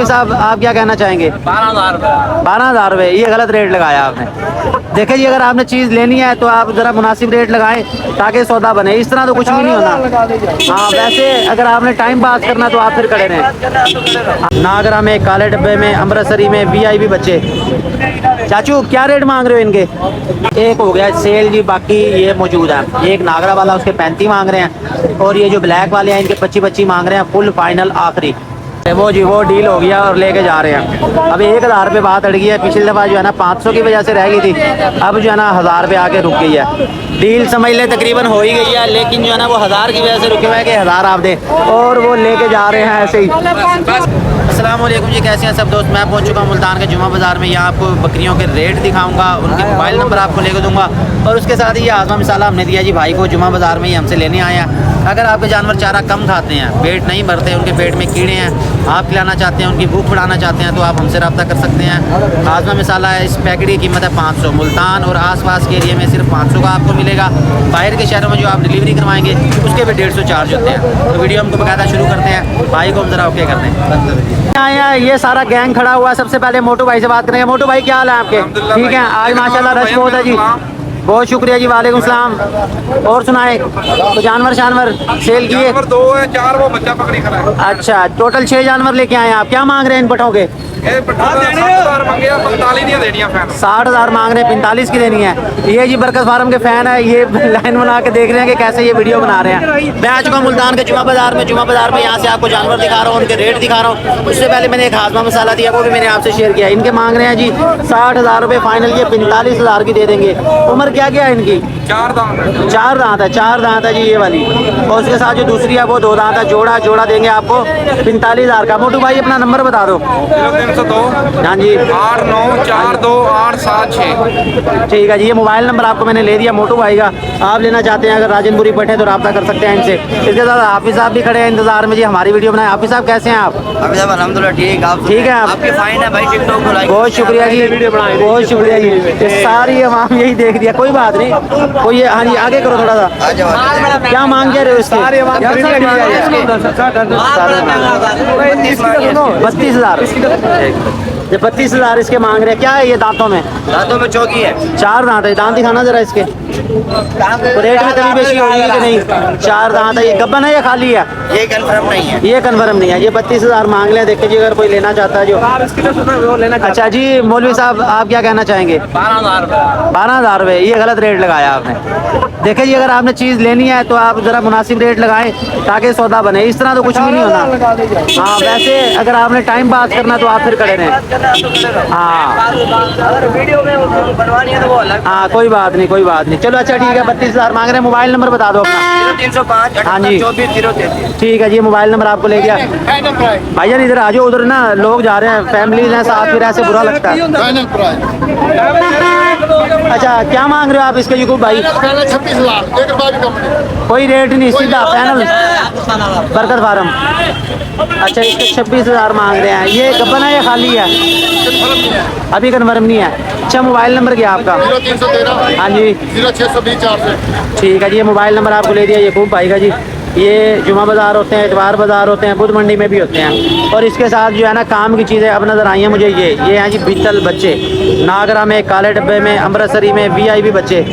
साहब आप क्या कहना चाहेंगे? 12,000 रुपये। ये गलत रेट लगाया आपने। देखिए जी, अगर आपने चीज़ लेनी है तो आप ज़रा मुनासिब रेट लगाएं ताकि सौदा बने। इस तरह तो कुछ भी नहीं होना। हाँ, वैसे अगर आपने टाइम पास करना तो आप फिर खड़े रहें। नागरा में, काले डब्बे में, अमृतसरी में VIP बच्चे। चाचू क्या रेट मांग रहे हो इनके? एक हो गया सेल जी, बाकी ये मौजूद है। एक नागरा वाला उसके 35 मांग रहे हैं और ये जो ब्लैक वाले हैं इनके 25 मांग रहे हैं। फुल फाइनल आखिरी वो जी, वो डील हो गया और लेके जा रहे हैं। अब 1,000 रुपये बात अड़ गई है। पिछली दफ़ा जो है ना 500 की वजह से रह गई थी, अब जो है ना 1,000 रुपये आके रुक गई है। डील समझ ले तकरीबन हो ही गई है, लेकिन जो है ना वो 1,000 की वजह से रुके हुए हैं कि 1,000 आप दें, और वो लेके जा रहे हैं ऐसे ही। अस्सलाम वालेकुम जी, कैसे हैं सब दोस्त? मैं पहुंच चुका हूं मुल्तान के जुमा बाज़ार में। यहाँ आपको बकरियों के रेट दिखाऊंगा, उनके मोबाइल नंबर आपको लेकर दूंगा, और उसके साथ ही ये आज़मा मिसाला हमने दिया जी भाई को जुमा बाज़ार में ही हमसे लेने आए हैं। अगर आपके जानवर चारा कम खाते हैं, पेट नहीं भरते, उनके पेट में कीड़े हैं, आप खिलाना चाहते हैं, उनकी भूख बढ़ाना चाहते हैं, तो आप हमसे रब्ता कर सकते हैं। आज़मा मिसाला है, इस पैकेट की कीमत है 500। मुल्तान और आसपास के एरिया में सिर्फ 500 का आपको मिलेगा। बाहर के शहरों में जो आप डिलीवरी करवाएंगे उसके भी 150 चार्ज होते हैं। तो वीडियो हमको बकायदा शुरू करते हैं। भाई को हम ज़रा ओके करते हैं। ये सारा गैंग खड़ा हुआ है। सबसे पहले मोटू भाई से बात करेंगे। मोटू भाई क्या हाल है आपके? ठीक है, आज माशाल्लाह रश बहुत है जी। बहुत शुक्रिया जी, वालेकुम सलाम। और सुनाए तो जानवर सेल किए? 2 है, 4 वो बच्चा पकड़ी खड़ा है। अच्छा, टोटल 6 जानवर लेके आए हैं आप। क्या मांग रहे हैं इन पठों के? 60,000 मांगे, 45 देनी है। 60,000 मांग रहे हैं, 45 की देनी है। ये जी बरकत फार्म के फैन है, ये लाइन बना के देख रहे हैं कि कैसे ये वीडियो बना रहे हैं। मैं आ चुका हूं मुल्तान के जुमा बाज़ार में। जुमा बाज़ार में यहाँ से आपको जानवर दिखा रहा हूँ, उनके रेट दिखा रहा हूँ। उससे पहले मैंने एक आज़मा मसाला दिया, वो भी मैंने आपसे शेयर किया। इनके मांग रहे हैं जी 60,000 रुपये फाइनल, ये 45,000 की दे देंगे। उम्र क्या क्या है इनकी? 4 दांत है। 4 दांत है। 4 दांत है जी ये वाली, और उसके साथ जो दूसरी है वो 2 दांत है। जोड़ा देंगे आपको 45,000 का। मोटू भाई अपना नंबर बता दो। 0302 हाँ जी, 894286। ठीक है जी, ये मोबाइल नंबर आपको मैंने ले दिया मोटू भाई का। आप लेना चाहते हैं अगर राजनपुरी पटे तो रब्ता कर सकते हैं इनसे। इसके साथ हाफिज साहब भी खड़े हैं इंतजार में जी, हमारी वीडियो बनाए। हाफिज साहब कैसे हैं आप? अल्हम्दुलिल्लाह ठीक। आप ठीक है, आपके फाइन है भाई, टिकटॉक को लाइक। बहुत शुक्रिया जी, बहुत शुक्रिया जी। ये सारी आवाम यही देख दिया, कोई बात नहीं। कोई हाँ जी, आगे करो थोड़ा सा। क्या मांग रहे हो इसके? 32,000। 32,000 इसके मांग रहे हैं। क्या है ये दांतों में? दांतों में चौकी है। 4 दांत है। दांत दिखाना जरा इसके। तो रेट में कमी बेशी होगी कि नहीं? 4 दांत है। ये गब्बन है या खाली है? ये कंफर्म नहीं है। ये कन्फर्म नहीं है। ये 32,000 मांग ले। देखिए जी, अगर कोई लेना चाहता है जो। अच्छा जी, मौलवी साहब आप क्या कहना चाहेंगे? 12,000 रुपये। ये गलत रेट लगाया आपने। देखिए जी, अगर आपने चीज़ लेनी है तो आप ज़रा मुनासिब रेट लगाएं ताकि सौदा बने। इस तरह तो कुछ भी नहीं होना। हाँ, वैसे अगर आपने टाइम पास करना तो आप फिर खड़े रहें। हाँ, वीडियो में बनवानी है तो वो अलग। हाँ, कोई बात नहीं, कोई बात नहीं। चलो अच्छा ठीक है, 32,000 मांग रहे हैं। मोबाइल नंबर बता दो अपना। 0305 हाँ जी, 24 ठीक है जी, मोबाइल नंबर आपको ले गया। भाईजान इधर आ जाओ, उधर ना लोग जा रहे हैं, फैमिलीज हैं साथ, फिर ऐसे बुरा लगता है। अच्छा, क्या मांग रहे हो आप इसके यूकुब भाई? 26,000। कोई रेट नहीं, सीधा फाइनल बरकत फार्म। अच्छा, इसके 26,000 मांग रहे हैं। ये गब्बन है या खाली है? अभी कन्फर्म नहीं है। अच्छा, मोबाइल नंबर क्या आपका? 0313 हाँ जी, 0620 400। ठीक है जी, ये मोबाइल नंबर आपको ले दिया यकूब भाई का जी। ये जुमा बाज़ार होते हैं, इतवार बाज़ार होते हैं, बुध मंडी में भी होते हैं। और इसके साथ जो है ना काम की चीज़ें अब नज़र आई हैं मुझे। ये हैं जी बीतल बच्चे, नागरा में, काले डब्बे में, अमृतसरी में VIP बच्चे।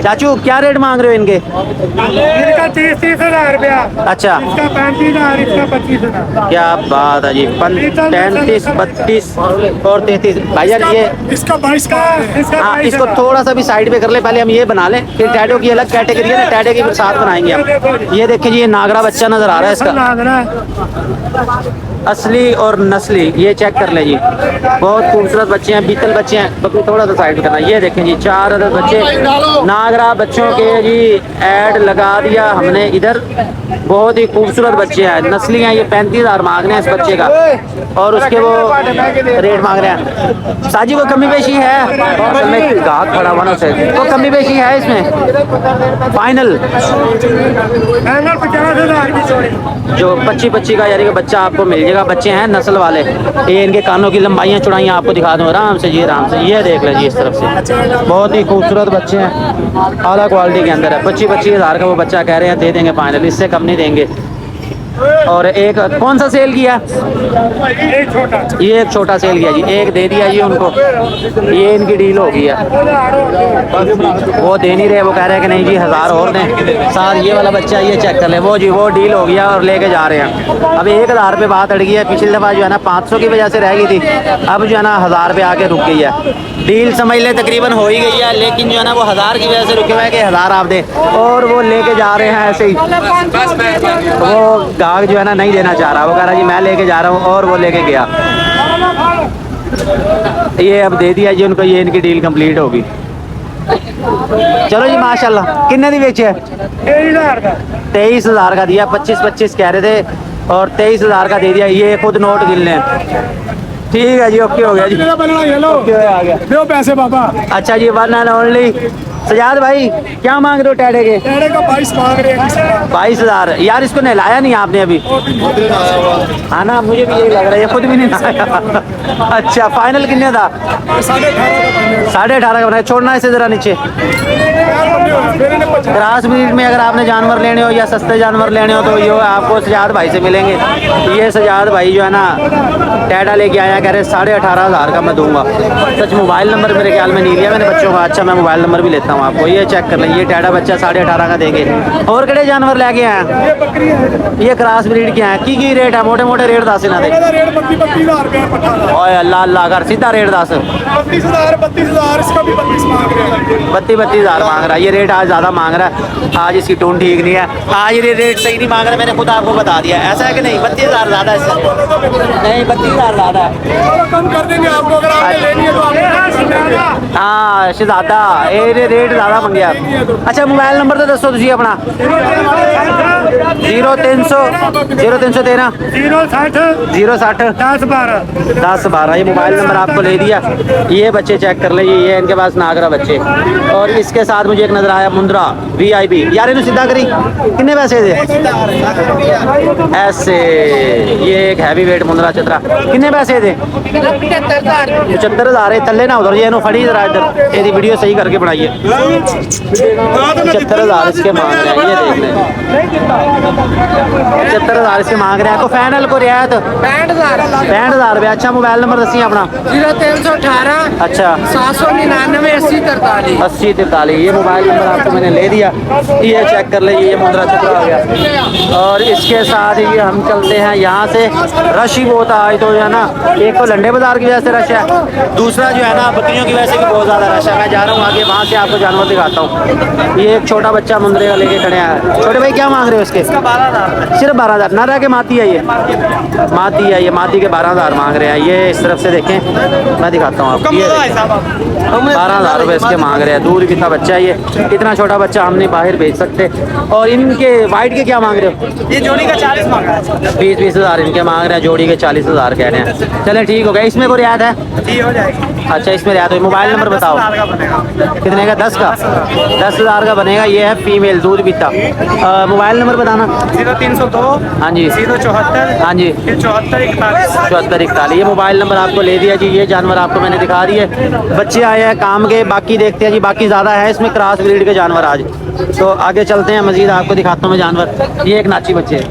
चाचू क्या रेट मांग रहे हो इनके? इनका 30,000 रुपया। अच्छा, इसका 35,000, इसका 25,000। क्या बात है जी। 35, 32 और 33। भाईजान ये इसका 22 का, इसका हाँ, 22 इसको का। थोड़ा सा भी साइड पे कर ले, पहले हम ये बना लें, फिर टैटो की अलग कैटेगरी है ना, टैटो की साथ बनाएंगे हम। ये देखिए जी, ये नागरा बच्चा नजर आ रहा है इसका, असली और नस्ली। ये चेक कर ले जी, बहुत खूबसूरत बच्चे हैं, बीतल बच्चे हैं। बकरी थोड़ा सा साइड करना। ये देखें जी, 4 अदद बच्चे नागरा बच्चों के जी। ऐड लगा दिया हमने इधर। बहुत ही खूबसूरत बच्चे हैं, नस्ली हैं। ये 35,000 मांग रहे हैं इस बच्चे का, और उसके वो रेट मांग रहे हैं। साजी को कमी पेशी है, गाहक खड़ा हुआ ना उसे, तो कमी पेशी है इसमें फाइनल 50,000 की जोड़ी। जो 25 का यानी कि बच्चा आपको मिल जाएगा। बच्चे हैं नस्ल वाले। ये इनके कानों की लंबाइयाँ चौड़ाइयाँ आपको दिखा दूँ आराम से जी, आराम से। ये देख लीजिए इस तरफ से, बहुत ही खूबसूरत बच्चे हैं, आला क्वालिटी के अंदर है। 25,000 का वो बच्चा कह रहे हैं, दे देंगे फाइनल, इससे कम नहीं देंगे। और एक कौन सा सेल किया? एक छोटा ये एक छोटा सेल किया जी, एक दे दिया जी उनको। ये इनकी डील हो गई है, वो दे नहीं रहे, वो कह रहे हैं कि नहीं जी 1000 और दें। साथ ये वाला बच्चा ये चेक कर ले, वो जी वो डील हो गया और लेके जा रहे हैं। अब 1000 पे बात अड़ गई है, पिछली दफ़ा जो है ना 500 की वजह से रह गई थी, अब जो है ना 1000 पे आके रुक गई है। डील समझ ले तकरीबन हो ही गई है, लेकिन जो है ना वो 1000 की वजह से रुके हुए हैं कि 1000 आप दें, और वो लेके जा रहे हैं ऐसे ही। वो गाहक जो है ना नहीं देना चाह रहा, वो कह रहा जी मैं लेके जा रहा हूँ, और वो लेके गया। ये अब दे दिया जी उनको, ये इनकी डील कंप्लीट होगी। चलो जी माशाल्लाह। कितने दी बेचे है? 23,000 का 23,000 का दिया, 25-25 कह रहे थे और 23,000 का दे दिया। ये खुद नोट गिन लें। ठीक है जी, ओके हो गया जी, ओके आ गया। दो पैसे बाबा। अच्छा जी, वन एंड ओनली सजाद भाई, क्या मांग रहे हो टेढ़े के? टेढ़े का 22 मांग रहे हैं। 22,000। यार इसको नहलाया नहीं आपने अभी? हाँ ना, मुझे भी यही लग रहा है, ये खुद भी नहीं नहाया। अच्छा, फाइनल कितने था? 18.5 का बनाया। छोड़ना इसे जरा नीचे। क्रास ब्रीड में अगर आपने जानवर लेने हो या सस्ते जानवर लेने हो तो ये आपको सजाद भाई से मिलेंगे। ये सजाद भाई जो है ना टेढ़ा लेके आया, कह रहे 18,500 का मैं दूंगा। सच मोबाइल नंबर मेरे ख्याल में नहीं लिया मैंने बच्चों का। अच्छा, मैं मोबाइल नंबर भी लेता हूँ आपको, ये चेक कर लें। ये टेढ़ा बच्चा 18.5 का देंगे। और कड़े जानवर लेके आए? ये क्रास ब्रीड के हैं। की रेट है? मोटे मोटे रेट दस ना दे। रेट 32,000 रुपया। ओए अल्लाह अल्लाह कर, सीधा रेट दस। 32,000 इसका भी 32 मांग रहे हैं। 32,000 मांग रहा है। ये रेट आज ज़्यादा मांग रहा है, आज इसकी टोन ठीक नहीं है, आज ये रेट सही नहीं मांग रहा। मैंने खुद आपको बता दिया, ऐसा है कि नहीं? 32,000 ज़्यादा है इससे? नहीं, 32,000 ज़्यादा है। कम कर देंगे आपको अगर आपने लेनी है तो आपने। हाँ शहजादा, ये रेट ज़्यादा मंगया। अच्छा, मोबाइल नंबर तो दसो तुझी अपना। 0300 0313 060 1012। ये मोबाइल नंबर आपको ले दिया। ये बच्चे चेक कर ले, ये इनके पास नागरा बच्चे। और इसके साथ मुझे एक नजर आया मुंद्रा VIP। यार इन्हें सीधा करी, कितने पैसे दे? ऐसे ये एक हैवी वेट मुंद्रा चतरा, कितने पैसे दे? 75,000 थले ना उधर, ये फड़ी जरा इधर, ये वीडियो सही करके बनाइए। 75,000 इसके मांग रहे हैं, ये देख लें। 75,000 इसके मांग रहे हैं। तो फाइनल को रियायत 65,000 रुपया। अच्छा, मोबाइल नंबर दसी अपना। 0318 अच्छा 799 8043 8043। ये मोबाइल नंबर आपको मैंने ले दिया। ये चेक कर ले, ये मुंद्रा चतरा हो गया। और इसके साथ ही हम चलते हैं यहाँ से। रश ही बहुत आज तो जो है ना, एक तो लंडे बाजार की वजह से रश है, दूसरा जो है ना बकरियों की वजह से भी बहुत ज़्यादा रश है। मैं जा रहा हूँ आगे, वहाँ से आपको जानवर दिखाता हूँ। ये एक छोटा बच्चा मुंद्रे का लेके खड़े हैं। छोटे भाई क्या मांग रहे हो इसके? 12,000 सिर्फ 12,000। ना रह के माती है ये, माती है ये, माती के 12,000 मांग रहे हैं। ये इस तरफ से देखें, मैं दिखाता हूँ आपको। 12,000 रुपये इसके मांग रहे हैं। दूध कितना बच्चा है ये, इतना छोटा बच्चा हम नहीं बाहर भेज सकते। और इनके वाइट के क्या मांग रहे हो? ये जोड़ी का 40 मांगा है। 20,000 इनके मांग रहे हैं, जोड़ी के 40,000 कह रहे हैं। चले ठीक हो गया। इसमें कोई रियायत है? जी हो जाएगी। अच्छा, इसमें रियायत हो। मोबाइल नंबर बताओ। 10,000 का बनेगा। कितने का? 10 का 10,000 का बनेगा। ये है फीमेल, दूध पीता। मोबाइल नंबर बताना। 0302 हाँ जी 074 हाँ जी 74 41 74 41। ये मोबाइल नंबर आपको ले दिया जी। ये जानवर आपको मैंने दिखा दिए। बच्चे आए हैं काम के, बाकी देखते हैं जी। बाकी ज़्यादा है इसमें क्रॉस ब्रीड के जानवर आज। तो आगे चलते हैं, मजीद आपको दिखाता हूँ मैं जानवर। ये एक नाची बच्चे है।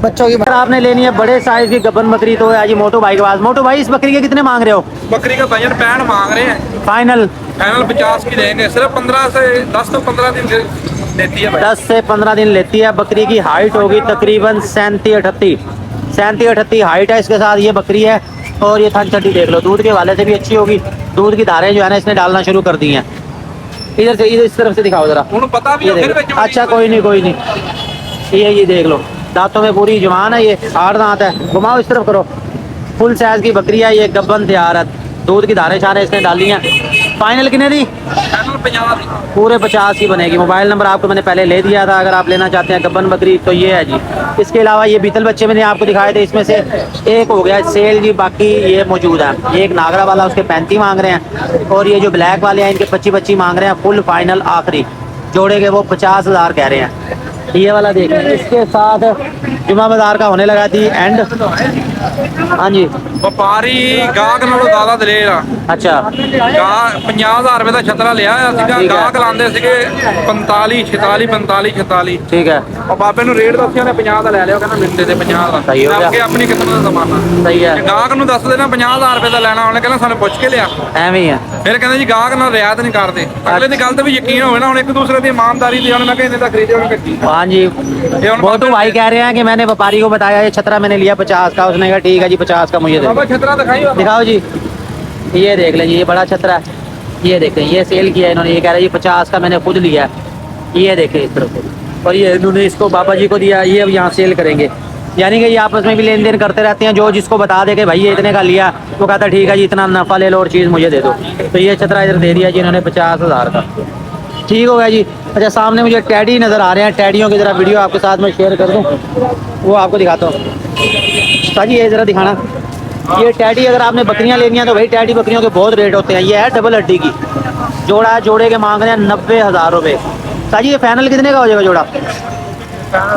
बच्चों की अगर आपने लेनी है बड़े साइज की गब्बन बकरी तो है जी मोटो भाई के पास। मोटो भाई, इस बकरी के कितने मांग रहे हो? बकरी का भजन 65 मांग रहे हैं। फाइनल 50 की देंगे। सिर्फ 15 से 10 तो 15 दिन देती है भाई। 10 से 15 दिन लेती है। बकरी की हाइट होगी तकरीबन 37-38 हाइट है इसके साथ ये बकरी है। और ये थन चट्टी देख लो, दूध के वाले से भी अच्छी होगी। दूध की धारें जो है ना इसने डालना शुरू कर दी हैं। इधर से, इधर इस तरफ से दिखाओ जरा। उन्हें पता भी ये है, फिर देखो। भी अच्छा कोई नहीं। ये देख लो, दांतों में पूरी जवान है, ये 8 दांत है। घुमाओ इस तरफ करो। फुल साइज की बकरी है ये, गब्बन तैयार है। दूध की धारें शारें इसने डाली हैं। फाइनल कितने दी? पूरे 50 की बनेगी। मोबाइल नंबर आपको मैंने पहले ले दिया था, अगर आप लेना चाहते हैं गब्बन बकरी तो ये है जी। इसके अलावा ये बीतल बच्चे मैंने आपको दिखाए थे, इसमें से एक हो गया सेल जी, बाकी ये मौजूद है। ये एक नागरा वाला, उसके 35 मांग रहे हैं। और ये जो ब्लैक वाले हैं इनके 25 मांग रहे हैं। फुल फाइनल आखिरी जोड़े के वो 50,000 कह रहे हैं। ये वाला देखें, इसके साथ जुमा बाजार का होने लगा थी एंड। हाँ जी ਵਪਾਰੀ ਗਾਹਕ ਨਾਲੋਂ ਜ਼ਿਆਦਾ ਦਲੇਰ ਆ। अच्छा ਗਾਹਕ 50,000 ਰੁਪਏ ਦਾ ਛਤਰਾ ਲਿਆ ਹੋਇਆ ਸੀਗਾ, ਠੀਕ ਹੈ। ਗਾਹਕ ਲਾਉਂਦੇ ਸੀਗੇ 45 46 45 46। ठीक है ਉਹ ਬਾਬੇ ਨੂੰ ਰੇਟ ਦੱਸਿਆ ਨੇ 50 ਦਾ ਲੈ ਲਿਆ, ਉਹ ਕਹਿੰਦਾ ਮਿੰਟੇ ਤੇ 50 ਦਾ। ਸਹੀ ਹੋ ਗਿਆ। ਅੱਗੇ ਆਪਣੀ ਕਿਸਮਤ ਦਾ ਜ਼ਮਾਨਾ। सही है ਜੇ ਗਾਹਕ ਨੂੰ ਦੱਸ ਦੇਣਾ 50,000 ਰੁਪਏ ਦਾ ਲੈਣਾ, ਉਹਨੇ ਕਹਿੰਦਾ ਸਾਨੂੰ ਪੁੱਛ ਕੇ ਲਿਆ। ਐਵੇਂ ਹੀ ਹੈ ਫਿਰ ਕਹਿੰਦੇ ਜੀ ਗਾਹਕ ਨਾਲ ਰਿਆਇਤ ਨਹੀਂ ਕਰਦੇ। ਅਗਲੇ ਦੀ ਗੱਲ ਤੇ ਵੀ ਯਕੀਨ ਹੋਵੇ ਨਾ, ਹੁਣ ਇੱਕ ਦੂਸਰੇ ਦੀ ਇਮਾਨਦਾਰੀ ਦੀ। ਹੁਣ ਮੈਂ ਕਹਿੰਦਾ ਖਰੀਦਿਆ ਉਹਨੇ ਕੱਟੀ। हाँ जी वो तो भाई कह रहे हैं कि मैंने व्यापारी को बताया ये छतरा मैंने लिया 50 का, उसने कहा ठीक है जी 50 का मुझे दे ਬਾਬਾ ਛਤਰਾ ਦਿਖਾਈ ਬਾਬਾ। दिखाओ जी ये देख लें जी, ये बड़ा छतरा है, ये देखें ये सेल किया है इन्होंने, ये कह रहे हैं 50 का मैंने खुद लिया है। ये देखें इस तरफ से, और ये इन्होंने इसको बाबा जी को दिया, ये अब यहाँ सेल करेंगे। यानी कि ये आपस में भी लेन देन करते रहते हैं, जो जिसको बता दे कि भाई ये इतने का लिया वो कहता है ठीक है जी इतना नफा ले लो और चीज़ मुझे दे दो। तो ये छतरा इधर दे दिया जी इन्होंने 50,000 का, ठीक हो गया जी। अच्छा सामने मुझे टैडी नज़र आ रहे हैं, टैडियों की ज़रा वीडियो आपके साथ में शेयर कर दूँ, वो आपको दिखाता हूँ। जी ये ज़रा दिखाना, ये टैडी अगर आपने बकरियां लेनी है तो भाई टैडी बकरियों के बहुत रेट होते हैं। ये है डबल हड्डी की, जोड़ा है, जोड़े के मांग रहे हैं 90,000 रुपये। साजी ये फाइनल कितने का हो जाएगा जोड़ा?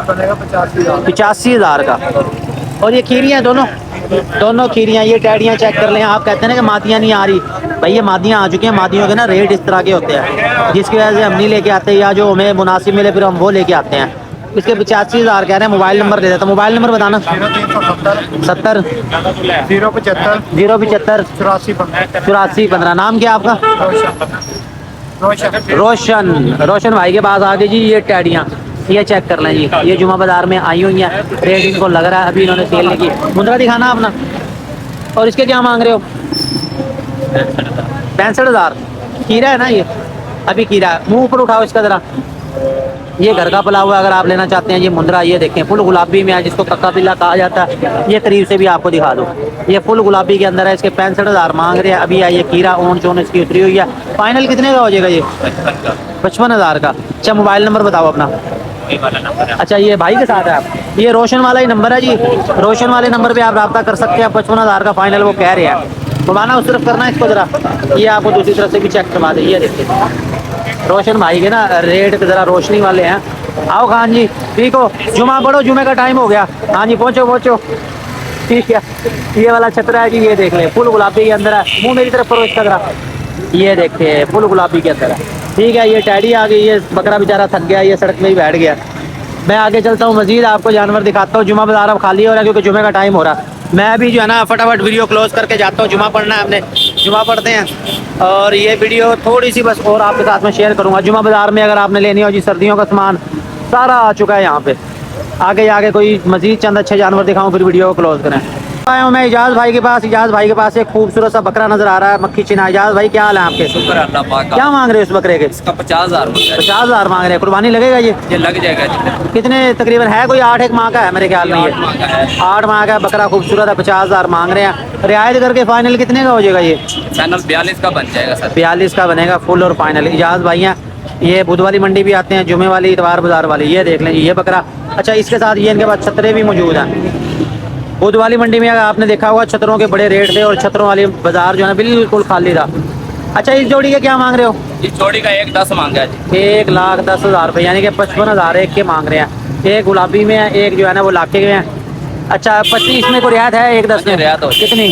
बनेगा 85,000। 85,000 का। और ये खीरियाँ दोनों खीरियाँ, ये टैडियाँ चेक कर लें। आप कहते हैं ना कि मादियाँ नहीं आ रही, भाई ये मादियाँ आ चुकी हैं। मादियों के ना रेट इस तरह के होते हैं जिसकी वजह से हम नहीं लेके आते, या जो हमें मुनासिब मिले फिर हम वो लेके आते हैं। इसके 85,000 कह रहे हैं। मोबाइल नंबर दे देता, मोबाइल नंबर बताना। 0370 70 075 075 84 15। नाम क्या आपका? रोशन। रोशन भाई के पास आ गए जी ये टैडियाँ, ये चेक कर लें जी। ये जुमा बाजार में आई हुई हैं, रेट इनको लग रहा है अभी इन्होंने सेल नहीं की। मुंद्रा दिखाना अपना। और इसके क्या मांग रहे हो? 65,000। खीरा है ना ये, अभी खीरा है। मुंह ऊपर उठाओ इसका ज़रा। ये घर का पला हुआ अगर आप लेना चाहते हैं। ये मुंद्रा ये देखें फुल गुलाबी में है, जिसको कक्का बिल्ला कहा जाता है। ये करीब से भी आपको दिखा दूँ, ये फुल गुलाबी के अंदर है। इसके 65,000 मांग रहे हैं। अभी आई ये खीरा ओन चोन इसकी उतरी हुई है। फाइनल कितने का हो जाएगा ये? 55,000 का। अच्छा मोबाइल नंबर बताओ अपना। अच्छा ये भाई के साथ है आप, ये रोशन वाला ही नंबर है जी। रोशन वाले नंबर पे आप रब्ता कर सकते हैं। 55,000 का फाइनल वो कह रहे हैं। घुमाना उस तरफ करना है इसको ज़रा, ये आपको दूसरी तरफ से भी चेक करवा दें। ये देखिए रोशन भाई के ना रेट ज़रा रोशनी वाले हैं। आओ खान जी ठीक हो, जुमा पढ़ो, जुमे का टाइम हो गया। हाँ जी पहुँचो ठीक है। ये वाला छतरा है जी, ये देख ले फुल गुलाबी के अंदर है। मुँह मेरी तरफ करो इसका ज़रा, ये देखिए फुल गुलाबी के अंदर है। ठीक है ये टैडी आ गई, ये बकरा बेचारा थक गया, ये सड़क में ही बैठ गया। मैं आगे चलता हूँ, मजीद आपको जानवर दिखाता हूँ। जुमा बाजार अब खाली हो रहा है क्योंकि जुमे का टाइम हो रहा है। मैं अभी जो है ना फटाफट वीडियो क्लोज करके जाता हूँ, जुमा पढ़ना है हमने, जुमा पढ़ते हैं। और ये वीडियो थोड़ी सी बस और आपके साथ में शेयर करूँगा। जुमा बाजार में अगर आपने लेनी हो जी सर्दियों का सामान सारा आ चुका है यहाँ पे। आगे कोई मजीद चंद अच्छे जानवर दिखाऊँ फिर वीडियो को क्लोज करें। आया हूँ मैं इजाज़ भाई के पास। इजाज़ भाई के पास एक खूबसूरत सा बकरा नजर आ रहा है, मक्खी चिना। इजाज़ भाई क्या हाल है आपके? शुक्र अल्लाह पाक का। क्या मांग रहे हो इस बकरे के? इसका 50,000 रुपया 50,000 मांग रहे हैं। कुर्बानी लगेगा ये लग जाएगा जी। कितने तकरीबन है? कोई 8 माह का है मेरे ख्याल में। 8 माह का है। 8 माह का बकरा खूबसूरत है, 50,000 मांग रहे हैं। रियायत करके फाइनल कितने का हो जाएगा ये? चैनल 42 का बन जाएगा सर। 42 का बनेगा फुल और फाइनल। इजाज़ भाई हैं, ये बुध वाली मंडी भी आते हैं, जुमे वाली, इतवार बाजार वाली। ये देख लें ये बकरा। अच्छा इसके साथ ये इनके पास छतरे भी मौजूद हैं। बुध वाली मंडी में अगर आपने देखा होगा छतरों के बड़े रेट थे और छतरों वाली बाजार जो है ना बिल्कुल खाली था। अच्छा इस जोड़ी के क्या मांग रहे हो? इस जोड़ी का 1,10 मांगा जी। 1,10,000 रुपये, यानी कि 55,000 एक के मांग रहे हैं। एक गुलाबी में है, एक जो है ना वो लाके में है। अच्छा 25 में कोई रियायत है? 1,10 में रियायत हो कितनी?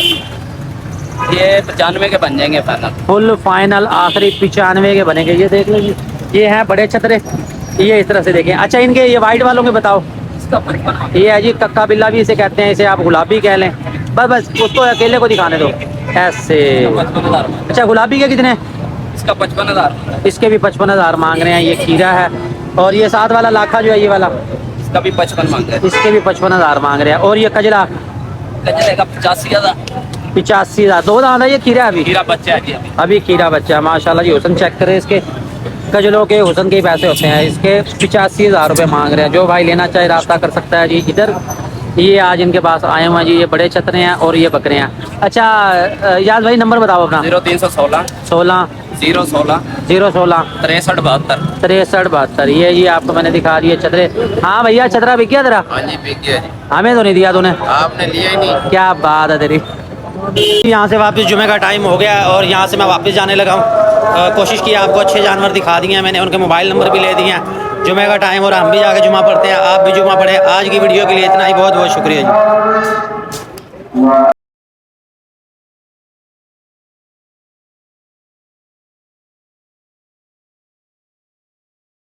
ये 95 के बन जाएंगे फाइनल। फुल फाइनल आखिरी 95 के बनेंगे। ये देख लीजिए, ये हैं बड़े छतरे, ये इस तरह से देखें। अच्छा इनके ये वाइट वालों के बताओ। इसका 55 ये है जी कक्का बिल्ला भी इसे कहते हैं, इसे आप गुलाबी कह लें। बस उसको अकेले को दिखाने दो ऐसे। 55,000। अच्छा गुलाबी के कितने? इसका 55,000। इसके भी 55,000 मांग रहे हैं। ये खीरा है। और ये साथ वाला लाखा जो है ये वाला, इसका भी 55 मांगा है। इसके भी 55,000 मांग रहे हैं। और ये कजला चलेगा 85,000। 85,000। 2 दांत है ये खीरा अभी? हीरा बच्चा है जी अभी खीरा बच्चा है माशाल्लाह जी। हुसन चेक करें इसके, कजलों के हुसन के ही पैसे होते हैं। इसके 85,000 रुपये मांग रहे हैं। जो भाई लेना चाहे रास्ता कर सकता है जी। इधर ये आज इनके पास आए हुए हैं जी, ये बड़े छतरे हैं और ये बकरे हैं। अच्छा याद भाई नंबर बताओ अपना। 0316 16 016 016 63 72। 63 72। ये आपको मैंने दिखा दिए छतरे। हाँ भैया छतरा बिक गया तेरा? हाँ जी बिक गया जी। हमें तो नहीं दिया तूने। आपने लिया ही नहीं। क्या बात है तेरी। यहाँ से वापस जुमे का टाइम हो गया और यहाँ से मैं वापस जाने लगा हूँ। कोशिश की आपको अच्छे जानवर दिखा दिए हैं मैंने, उनके मोबाइल नंबर भी ले दिए हैं। जुमे का टाइम और हम भी जाके जुमा पढ़ते हैं, आप भी जुमा पढ़ें। आज की वीडियो के लिए इतना ही, बहुत बहुत शुक्रिया जी।